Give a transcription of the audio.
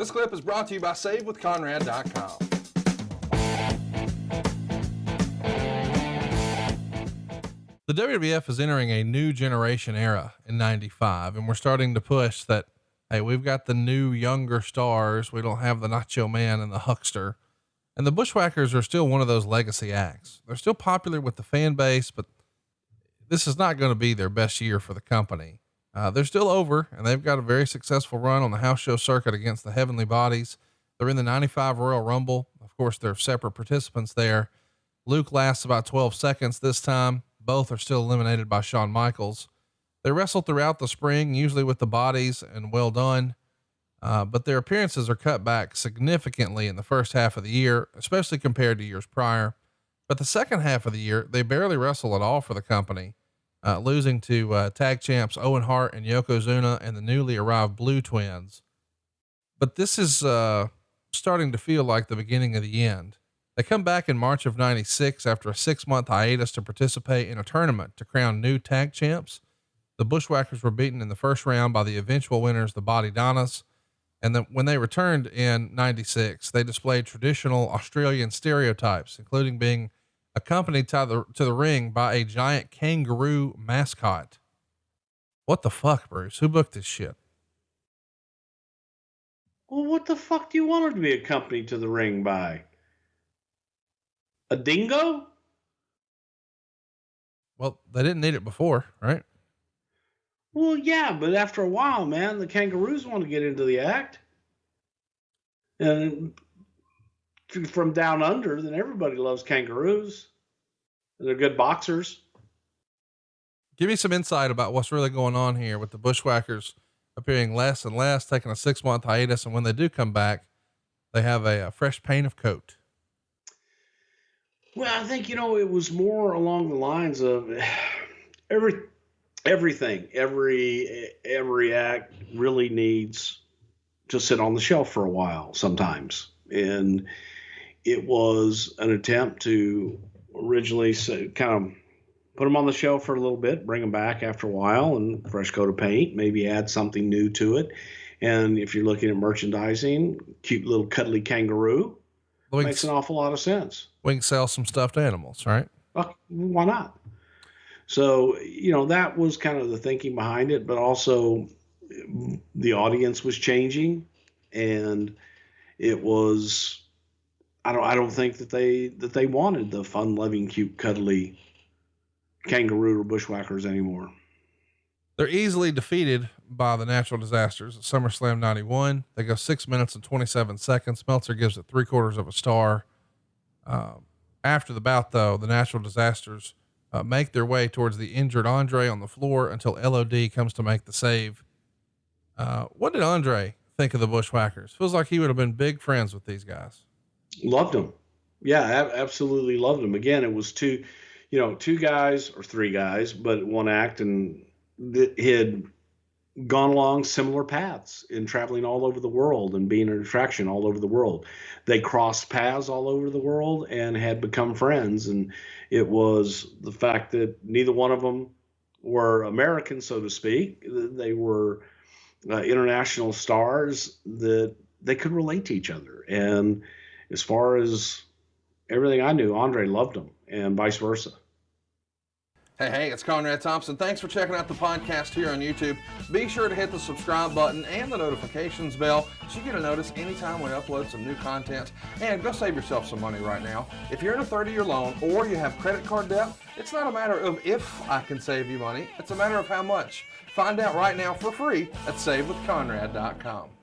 This clip is brought to you by SaveWithConrad.com. The WWF is entering a new generation era in 95, and we're starting to push that, hey, we've got the new younger stars. We don't have the Nacho Man and the Huckster. And the Bushwhackers are still one of those legacy acts. They're still popular with the fan base, but this is not going to be their best year for the company. They're still over, and they've got a very successful run on the house show circuit against the Heavenly Bodies. They're in the 95 Royal Rumble. Of course, they're separate participants there. Luke lasts about 12 seconds this time. Both are still eliminated by Shawn Michaels. They wrestle throughout the spring, usually with the Bodies, and well done. But their appearances are cut back significantly in the first half of the year, especially compared to years prior. But the second half of the year, they barely wrestle at all for the company, losing to tag champs Owen Hart and Yokozuna and the newly arrived Blue Twins. But this is starting to feel like the beginning of the end. They come back in March of 96 after a 6-month hiatus to participate in a tournament to crown new tag champs. The Bushwhackers were beaten in the first round by the eventual winners, the Body Donnas. And then when they returned in 96, they displayed traditional Australian stereotypes, including being accompanied to the ring by a giant kangaroo mascot. What the fuck, Bruce? Who booked this shit? Well, what the fuck do you want her to be accompanied to the ring by? A dingo? Well, they didn't need it before, right? Well, yeah, but after a while, man, the kangaroos want to get into the act. And from down under, then everybody loves kangaroos. They're good boxers. Give me some insight about what's really going on here with the Bushwhackers appearing less and less, taking a 6-month hiatus. And when they do come back, they have a fresh paint of coat. Well, I think, it was more along the lines of everything, every act really needs to sit on the shelf for a while sometimes. And it was an attempt to originally kind of put them on the shelf for a little bit, bring them back after a while, and fresh coat of paint, maybe add something new to it. And if you're looking at merchandising, cute little cuddly kangaroo, makes an awful lot of sense. We can sell some stuffed animals, right? Why not? So, that was kind of the thinking behind it, but also the audience was changing, and it was, I don't think that they wanted the fun loving, cute, cuddly kangaroo or Bushwhackers anymore. They're easily defeated by the Natural Disasters at SummerSlam 91. They go 6 minutes and 27 seconds. Meltzer gives it 3/4 of a star. After the bout though, the Natural Disasters make their way towards the injured Andre on the floor until LOD comes to make the save. What did Andre think of the Bushwhackers? Feels like he would have been big friends with these guys. Loved them. Yeah, absolutely loved them. Again, it was two guys or three guys, but one act, and had gone along similar paths in traveling all over the world and being an attraction all over the world. They crossed paths all over the world and had become friends. And it was the fact that neither one of them were American, so to speak. They were international stars that they could relate to each other. And as far as everything I knew, Andre loved them, and vice versa. Hey, it's Conrad Thompson. Thanks for checking out the podcast here on YouTube. Be sure to hit the subscribe button and the notifications bell so you get a notice anytime we upload some new content. And go save yourself some money right now. If you're in a 30-year loan or you have credit card debt, it's not a matter of if I can save you money. It's a matter of how much. Find out right now for free at SaveWithConrad.com.